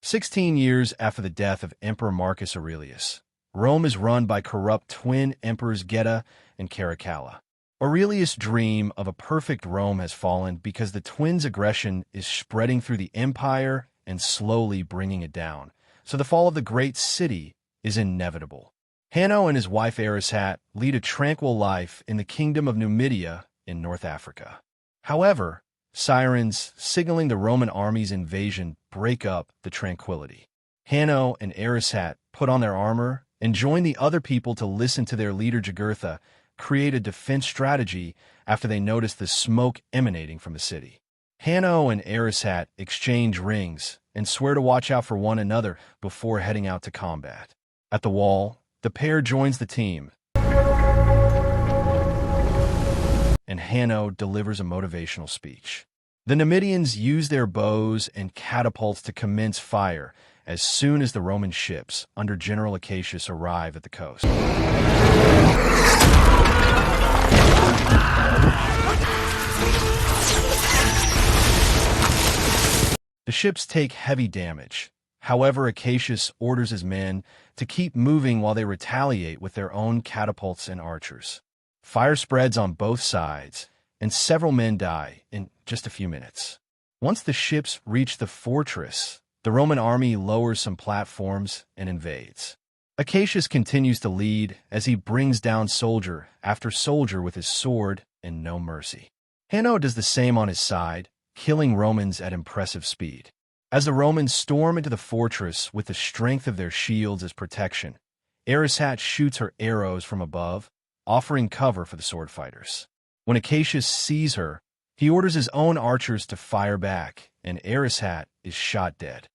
16 years after the death of Emperor Marcus Aurelius, Rome is run by corrupt twin emperors Geta and Caracalla. Aurelius' dream of a perfect Rome has fallen because the twins' aggression is spreading through the empire and slowly bringing it down, so the fall of the great city is inevitable. Hanno and his wife Arishat lead a tranquil life in the kingdom of Numidia in North Africa. However, sirens signaling the Roman army's invasion break up the tranquility. Hanno and Arishat put on their armor and join the other people to listen to their leader Jugurtha create a defense strategy after they notice the smoke emanating from the city. Hanno and Arishat exchange rings and swear to watch out for one another before heading out to combat. At the wall, the pair joins the team, and Hanno delivers a motivational speech. The Numidians use their bows and catapults to commence fire as soon as the Roman ships under General Acacius arrive at the coast. The ships take heavy damage. However, Acacius orders his men to keep moving while they retaliate with their own catapults and archers. Fire spreads on both sides, and several men die in just a few minutes. Once the ships reach the fortress, the Roman army lowers some platforms and invades. Acacius continues to lead as he brings down soldier after soldier with his sword and no mercy. Hanno does the same on his side, killing Romans at impressive speed. As the Romans storm into the fortress with the strength of their shields as protection, Arishat shoots her arrows from above, offering cover for the sword fighters. When Acacius sees her, he orders his own archers to fire back, and Arishat is shot dead.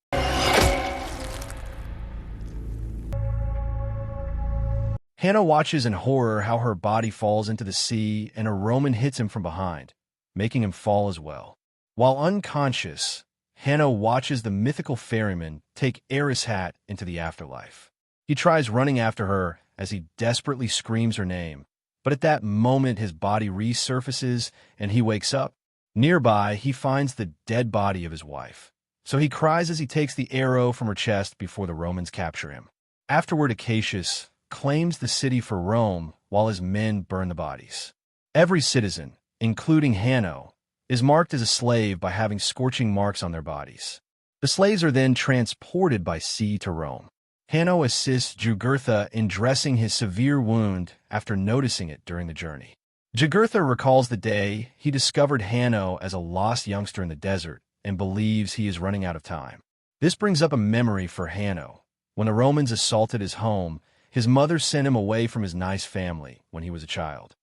Hanno watches in horror how her body falls into the sea and a Roman hits him from behind, making him fall as well. While unconscious, Hanno watches the mythical ferryman take Arishat into the afterlife. He tries running after her as he desperately screams her name, but at that moment his body resurfaces and he wakes up. Nearby, he finds the dead body of his wife, so he cries as he takes the arrow from her chest before the Romans capture him. Afterward, Acacius claims the city for Rome while his men burn the bodies. Every citizen, including Hanno, is marked as a slave by having scorching marks on their bodies. The slaves are then transported by sea to Rome. Hanno assists Jugurtha in dressing his severe wound after noticing it during the journey. Jugurtha recalls the day he discovered Hanno as a lost youngster in the desert and believes he is running out of time. This brings up a memory for Hanno. When the Romans assaulted his home, his mother sent him away from his nice family when he was a child.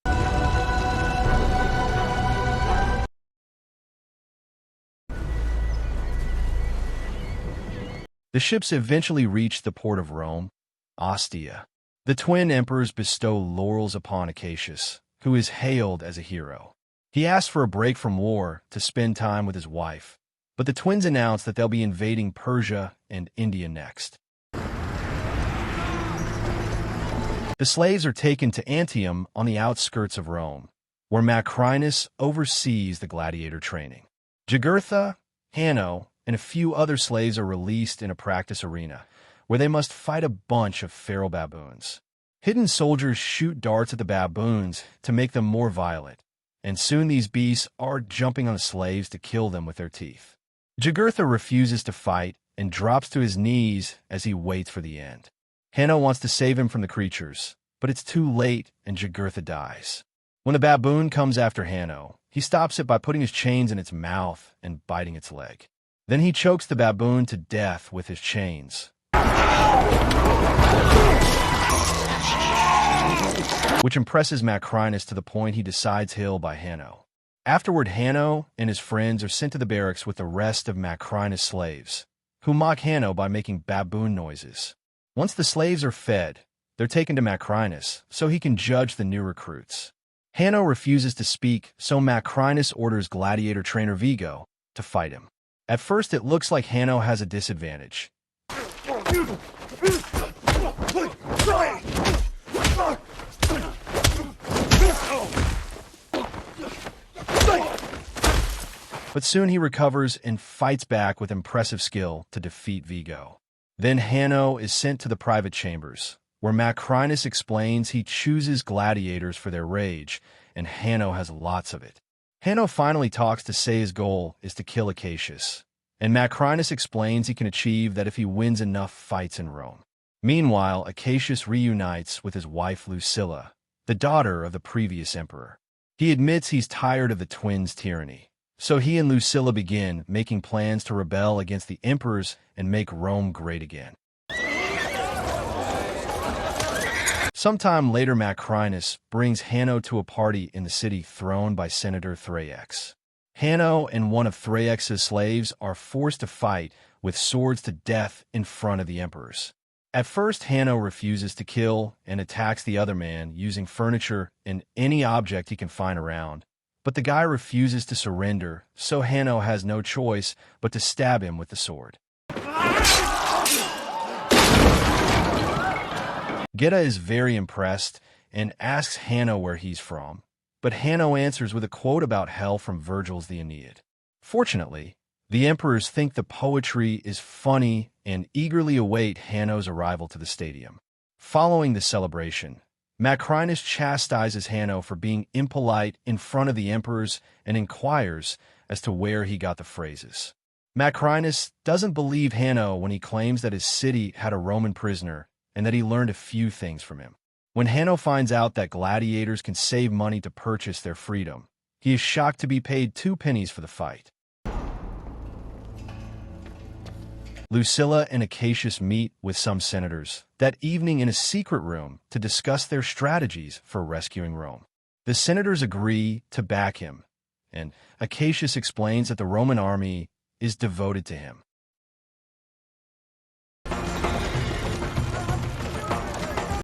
The ships eventually reach the port of Rome, Ostia. The twin emperors bestow laurels upon Acacius, who is hailed as a hero. He asks for a break from war to spend time with his wife, but the twins announce that they'll be invading Persia and India next. The slaves are taken to Antium on the outskirts of Rome, where Macrinus oversees the gladiator training. Jugurtha, Hanno, and a few other slaves are released in a practice arena, where they must fight a bunch of feral baboons. Hidden soldiers shoot darts at the baboons to make them more violent, and soon these beasts are jumping on the slaves to kill them with their teeth. Jugurtha refuses to fight and drops to his knees as he waits for the end. Hanno wants to save him from the creatures, but it's too late and Jugurtha dies. When the baboon comes after Hanno, he stops it by putting his chains in its mouth and biting its leg. Then he chokes the baboon to death with his chains, which impresses Macrinus to the point he decides he'll by Hanno. Afterward, Hanno and his friends are sent to the barracks with the rest of Macrinus' slaves, who mock Hanno by making baboon noises. Once the slaves are fed, they're taken to Macrinus so he can judge the new recruits. Hanno refuses to speak, so Macrinus orders gladiator trainer Vigo to fight him. At first, it looks like Hanno has a disadvantage. But soon he recovers and fights back with impressive skill to defeat Vigo. Then Hanno is sent to the private chambers, where Macrinus explains he chooses gladiators for their rage, and Hanno has lots of it. Hanno finally talks to say his goal is to kill Acacius, and Macrinus explains he can achieve that if he wins enough fights in Rome. Meanwhile, Acacius reunites with his wife Lucilla, the daughter of the previous emperor. He admits he's tired of the twins' tyranny, so he and Lucilla begin making plans to rebel against the emperors and make Rome great again. Sometime later, Macrinus brings Hanno to a party in the city thrown by Senator Thraex. Hanno and one of Thraex's slaves are forced to fight with swords to death in front of the emperors. At first, Hanno refuses to kill and attacks the other man using furniture and any object he can find around. But the guy refuses to surrender, so Hanno has no choice but to stab him with the sword. Geta is very impressed and asks Hanno where he's from, but Hanno answers with a quote about hell from Virgil's The Aeneid. Fortunately, the emperors think the poetry is funny and eagerly await Hanno's arrival to the stadium. Following the celebration, Macrinus chastises Hanno for being impolite in front of the emperors and inquires as to where he got the phrases. Macrinus doesn't believe Hanno when he claims that his city had a Roman prisoner and that he learned a few things from him. When Hanno finds out that gladiators can save money to purchase their freedom, he is shocked to be paid 2 pennies for the fight. Lucilla and Acacius meet with some senators that evening in a secret room to discuss their strategies for rescuing Rome. The senators agree to back him, and Acacius explains that the Roman army is devoted to him.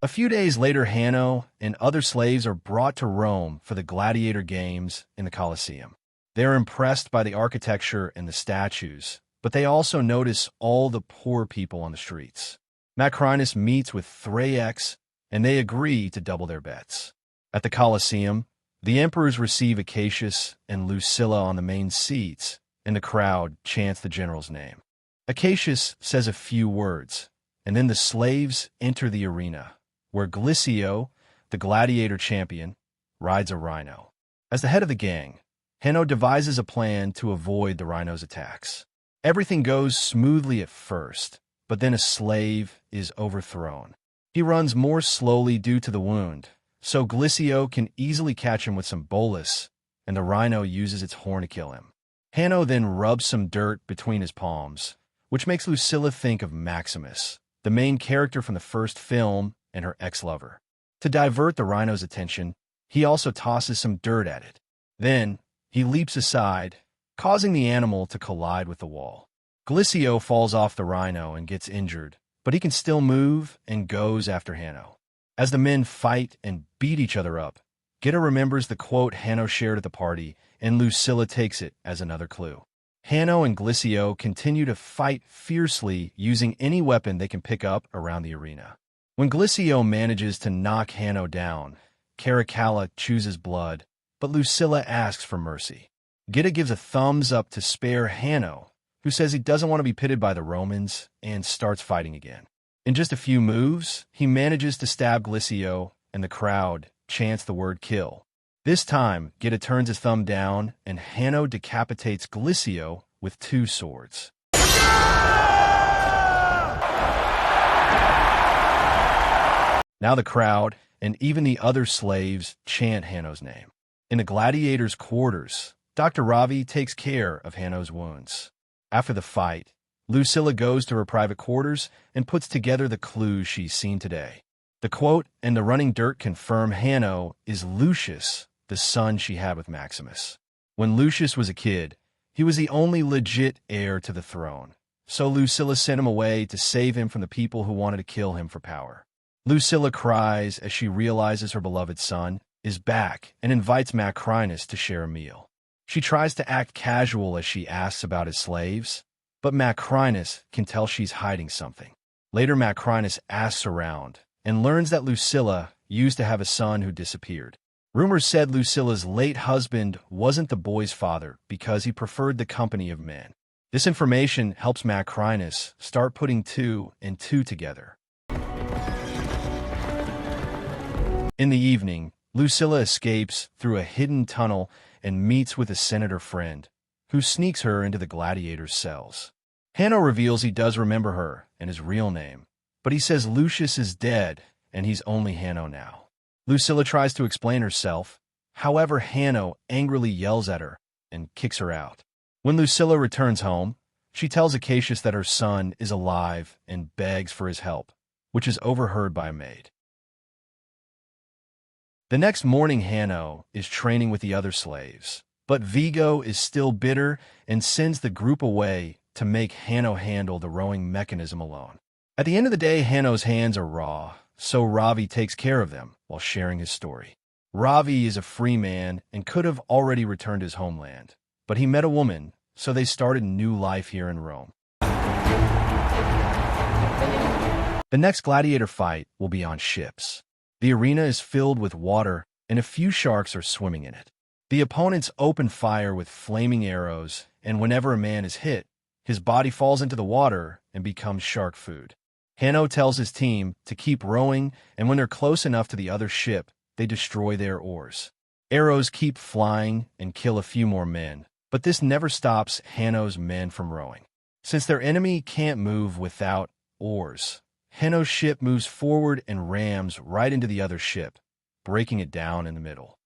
A few days later, Hanno and other slaves are brought to Rome for the Gladiator games in the Coliseum. They are impressed by the architecture and the statues, but they also notice all the poor people on the streets. Macrinus meets with Thraex, and they agree to double their bets. At the Coliseum, the emperors receive Acacius and Lucilla on the main seats, and the crowd chants the general's name. Acacius says a few words, and then the slaves enter the arena, where Glycio, the gladiator champion, rides a rhino. As the head of the gang, Hanno devises a plan to avoid the rhino's attacks. Everything goes smoothly at first, but then a slave is overthrown. He runs more slowly due to the wound, so Glycio can easily catch him with some bolus, and the rhino uses its horn to kill him. Hanno then rubs some dirt between his palms, which makes Lucilla think of Maximus, the main character from the first film, and her ex-lover. To divert the rhino's attention, he also tosses some dirt at it. Then, he leaps aside, causing the animal to collide with the wall. Glycio falls off the rhino and gets injured, but he can still move and goes after Hanno. As the men fight and beat each other up, Geta remembers the quote Hanno shared at the party, and Lucilla takes it as another clue. Hanno and Glycio continue to fight fiercely using any weapon they can pick up around the arena. When Glycio manages to knock Hanno down, Caracalla chooses blood, but Lucilla asks for mercy. Geta gives a thumbs up to spare Hanno, who says he doesn't want to be pitted by the Romans, and starts fighting again. In just a few moves, he manages to stab Glycio, and the crowd chants the word kill. This time, Geta turns his thumb down, and Hanno decapitates Glycio with 2 swords. Now the crowd, and even the other slaves, chant Hanno's name. In the gladiators' quarters, Dr. Ravi takes care of Hanno's wounds. After the fight, Lucilla goes to her private quarters and puts together the clues she's seen today. The quote and the running dirt confirm Hanno is Lucius, the son she had with Maximus. When Lucius was a kid, he was the only legit heir to the throne, so Lucilla sent him away to save him from the people who wanted to kill him for power. Lucilla cries as she realizes her beloved son is back and invites Macrinus to share a meal. She tries to act casual as she asks about his slaves, but Macrinus can tell she's hiding something. Later, Macrinus asks around and learns that Lucilla used to have a son who disappeared. Rumors said Lucilla's late husband wasn't the boy's father because he preferred the company of men. This information helps Macrinus start putting two and two together. In the evening, Lucilla escapes through a hidden tunnel and meets with a senator friend, who sneaks her into the gladiator's cells. Hanno reveals he does remember her and his real name, but he says Lucius is dead and he's only Hanno now. Lucilla tries to explain herself, however Hanno angrily yells at her and kicks her out. When Lucilla returns home, she tells Acacius that her son is alive and begs for his help, which is overheard by a maid. The next morning Hanno is training with the other slaves, but Vigo is still bitter and sends the group away to make Hanno handle the rowing mechanism alone. At the end of the day, Hanno's hands are raw, so Ravi takes care of them while sharing his story. Ravi is a free man and could have already returned his homeland, but he met a woman, so they started new life here in Rome. The next gladiator fight will be on ships. The arena is filled with water, and a few sharks are swimming in it. The opponents open fire with flaming arrows, and whenever a man is hit, his body falls into the water and becomes shark food. Hanno tells his team to keep rowing, and when they're close enough to the other ship, they destroy their oars. Arrows keep flying and kill a few more men, but this never stops Hanno's men from rowing. Since their enemy can't move without oars, Hanno's ship moves forward and rams right into the other ship, breaking it down in the middle.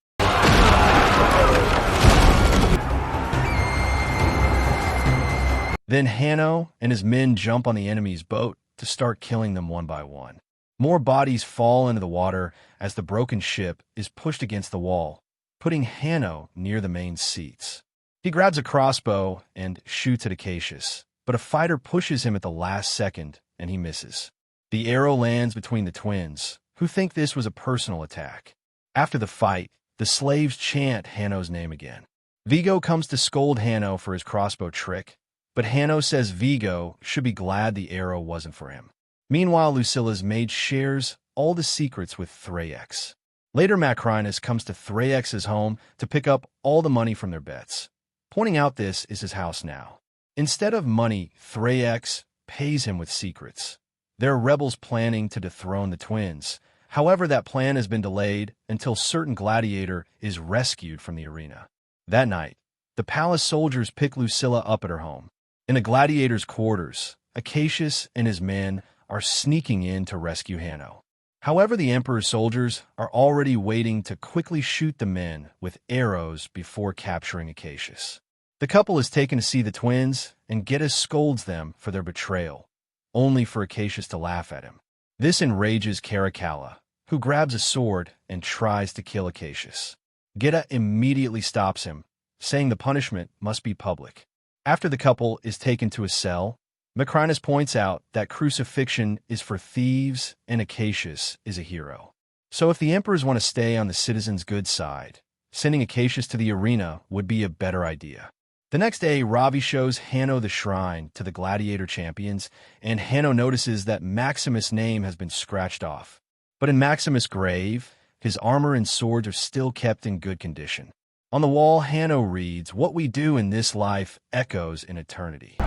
Then Hanno and his men jump on the enemy's boat to start killing them one by one. More bodies fall into the water as the broken ship is pushed against the wall, putting Hanno near the main seats. He grabs a crossbow and shoots at Acacius, but a fighter pushes him at the last second and he misses. The arrow lands between the twins, who think this was a personal attack. After the fight, the slaves chant Hanno's name again. Vigo comes to scold Hanno for his crossbow trick, but Hanno says Vigo should be glad the arrow wasn't for him. Meanwhile, Lucilla's maid shares all the secrets with Thraex. Later, Macrinus comes to Thraex's home to pick up all the money from their bets, pointing out this is his house now. Instead of money, Thraex pays him with secrets. There are rebels planning to dethrone the twins. However, that plan has been delayed until certain gladiator is rescued from the arena. That night, the palace soldiers pick Lucilla up at her home. In a gladiator's quarters, Acacius and his men are sneaking in to rescue Hanno. However, the emperor's soldiers are already waiting to quickly shoot the men with arrows before capturing Acacius. The couple is taken to see the twins, and Geta scolds them for their betrayal, only for Acacius to laugh at him. This enrages Caracalla, who grabs a sword and tries to kill Acacius. Geta immediately stops him, saying the punishment must be public. After the couple is taken to a cell, Macrinus points out that crucifixion is for thieves and Acacius is a hero. So if the emperors want to stay on the citizens' good side, sending Acacius to the arena would be a better idea. The next day, Ravi shows Hanno the shrine to the gladiator champions, and Hanno notices that Maximus' name has been scratched off. But in Maximus' grave, his armor and swords are still kept in good condition. On the wall, Hanno reads, "What we do in this life echoes in eternity."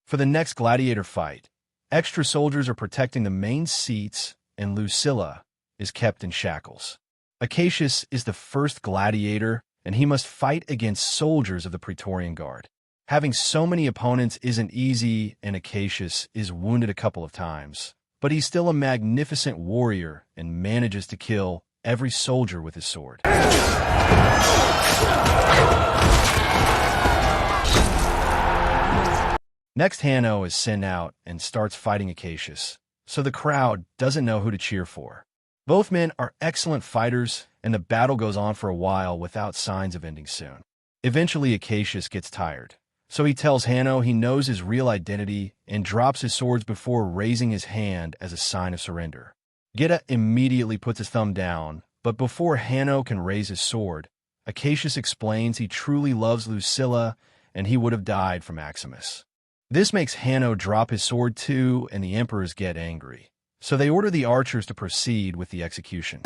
For the next gladiator fight, extra soldiers are protecting the main seats, and Lucilla is kept in shackles. Acacius is the first gladiator, and he must fight against soldiers of the Praetorian Guard. Having so many opponents isn't easy, and Acacius is wounded a couple of times, but he's still a magnificent warrior and manages to kill every soldier with his sword. Next, Hanno is sent out and starts fighting Acacius, so the crowd doesn't know who to cheer for. Both men are excellent fighters, and the battle goes on for a while without signs of ending soon. Eventually, Acacius gets tired, so he tells Hanno he knows his real identity and drops his swords before raising his hand as a sign of surrender. Geta immediately puts his thumb down, but before Hanno can raise his sword, Acacius explains he truly loves Lucilla and he would have died for Maximus. This makes Hanno drop his sword too, and the emperors get angry. So they order the archers to proceed with the execution.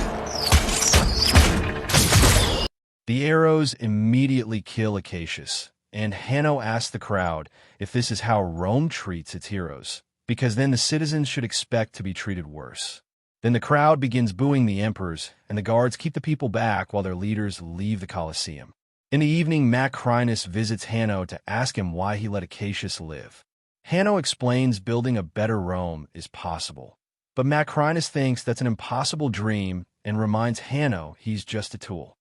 The arrows immediately kill Acacius, and Hanno asks the crowd if this is how Rome treats its heroes, because then the citizens should expect to be treated worse. Then the crowd begins booing the emperors, and the guards keep the people back while their leaders leave the coliseum. In the evening, Macrinus visits Hanno to ask him why he let Acacius live. Hanno explains building a better Rome is possible, but Macrinus thinks that's an impossible dream and reminds Hanno he's just a tool.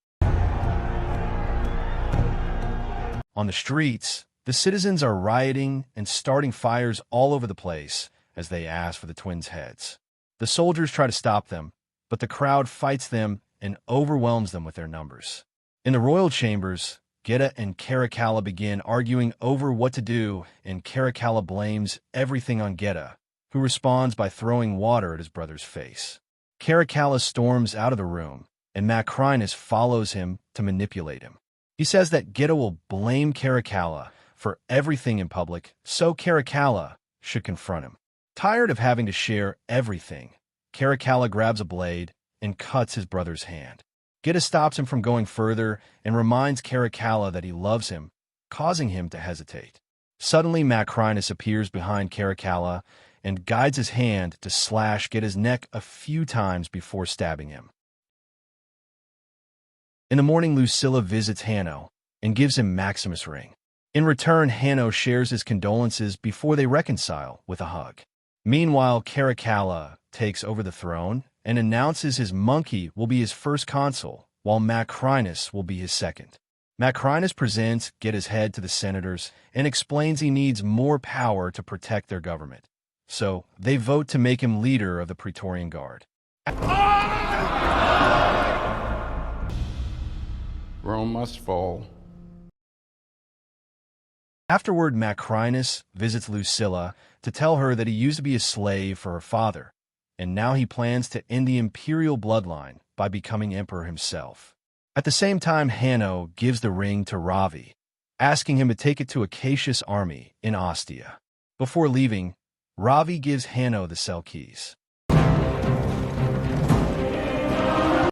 On the streets, the citizens are rioting and starting fires all over the place as they ask for the twins' heads. The soldiers try to stop them, but the crowd fights them and overwhelms them with their numbers. In the royal chambers, Geta and Caracalla begin arguing over what to do, and Caracalla blames everything on Geta, who responds by throwing water at his brother's face. Caracalla storms out of the room, and Macrinus follows him to manipulate him. He says that Geta will blame Caracalla for everything in public, so Caracalla should confront him. Tired of having to share everything, Caracalla grabs a blade and cuts his brother's hand. Geta stops him from going further and reminds Caracalla that he loves him, causing him to hesitate. Suddenly, Macrinus appears behind Caracalla and guides his hand to slash Geta's neck a few times before stabbing him. In the morning, Lucilla visits Hanno and gives him Maximus' ring. In return, Hanno shares his condolences before they reconcile with a hug. Meanwhile, Caracalla takes over the throne and announces his monkey will be his first consul, while Macrinus will be his second. Macrinus presents Geta's head to the senators and explains he needs more power to protect their government. So they vote to make him leader of the Praetorian Guard. Rome must fall. Afterward, Macrinus visits Lucilla to tell her that he used to be a slave for her father, and now he plans to end the imperial bloodline by becoming emperor himself. At the same time, Hanno gives the ring to Ravi, asking him to take it to Acacius' army in Ostia. Before leaving, Ravi gives Hanno the cell keys.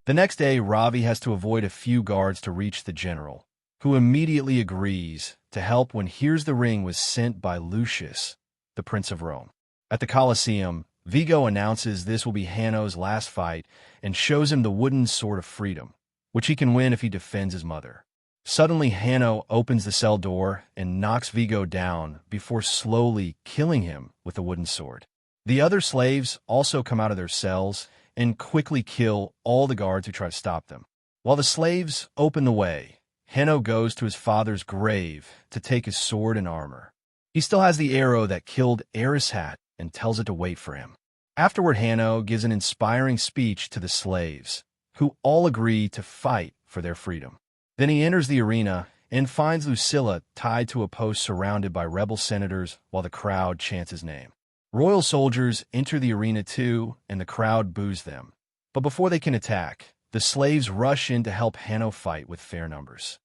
The next day, Ravi has to avoid a few guards to reach the general, who immediately agrees to help when hears the ring was sent by Lucius, the Prince of Rome. At the Coliseum, Vigo announces this will be Hanno's last fight and shows him the wooden sword of freedom, which he can win if he defends his mother. Suddenly, Hanno opens the cell door and knocks Vigo down before slowly killing him with the wooden sword. The other slaves also come out of their cells and quickly kill all the guards who try to stop them. While the slaves open the way, Hanno goes to his father's grave to take his sword and armor. He still has the arrow that killed Arishat and tells it to wait for him. Afterward, Hanno gives an inspiring speech to the slaves, who all agree to fight for their freedom. Then he enters the arena and finds Lucilla tied to a post surrounded by rebel senators while the crowd chants his name. Royal soldiers enter the arena too, and the crowd boos them. But before they can attack, the slaves rush in to help Hanno fight with fair numbers.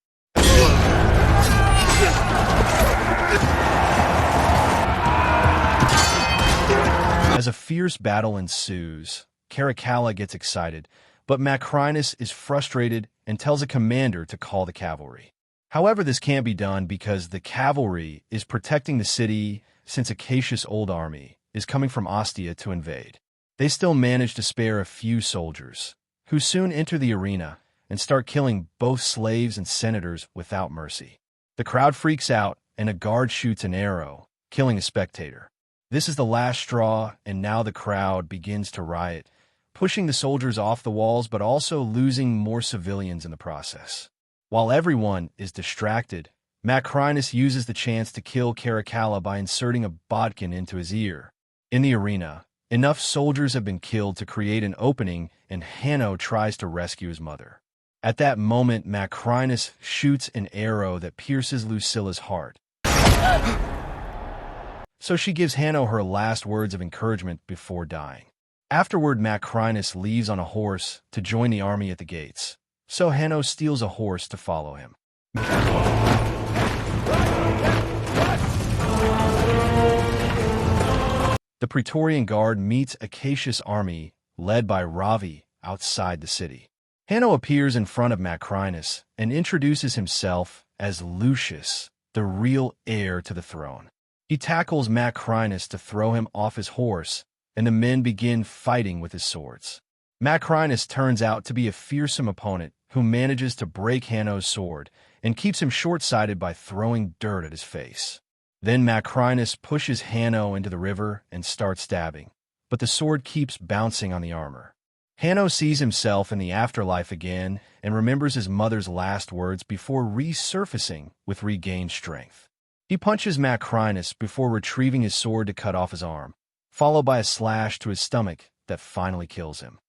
As a fierce battle ensues, Caracalla gets excited, but Macrinus is frustrated and tells a commander to call the cavalry. However, this can't be done because the cavalry is protecting the city since Acacius' old army is coming from Ostia to invade. They still manage to spare a few soldiers, who soon enter the arena and start killing both slaves and senators without mercy. The crowd freaks out, and a guard shoots an arrow, killing a spectator. This is the last straw, and now the crowd begins to riot, pushing the soldiers off the walls but also losing more civilians in the process. While everyone is distracted, Macrinus uses the chance to kill Caracalla by inserting a bodkin into his ear. In the arena, enough soldiers have been killed to create an opening, and Hanno tries to rescue his mother. At that moment, Macrinus shoots an arrow that pierces Lucilla's heart. So she gives Hanno her last words of encouragement before dying. Afterward, Macrinus leaves on a horse to join the army at the gates, so Hanno steals a horse to follow him. The Praetorian Guard meets Acacius' army, led by Ravi, outside the city. Hanno appears in front of Macrinus and introduces himself as Lucius, the real heir to the throne. He tackles Macrinus to throw him off his horse, and the men begin fighting with his swords. Macrinus turns out to be a fearsome opponent who manages to break Hanno's sword and keeps him short-sighted by throwing dirt at his face. Then Macrinus pushes Hanno into the river and starts stabbing, but the sword keeps bouncing on the armor. Hanno sees himself in the afterlife again and remembers his mother's last words before resurfacing with regained strength. He punches Macrinus before retrieving his sword to cut off his arm, followed by a slash to his stomach that finally kills him.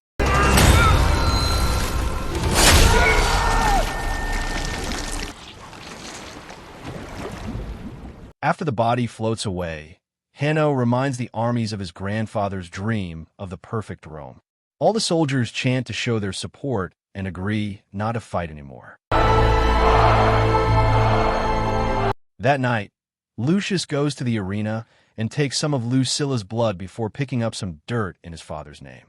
After the body floats away, Hanno reminds the armies of his grandfather's dream of the perfect Rome. All the soldiers chant to show their support and agree not to fight anymore. That night, Lucius goes to the arena and takes some of Lucilla's blood before picking up some dirt in his father's name.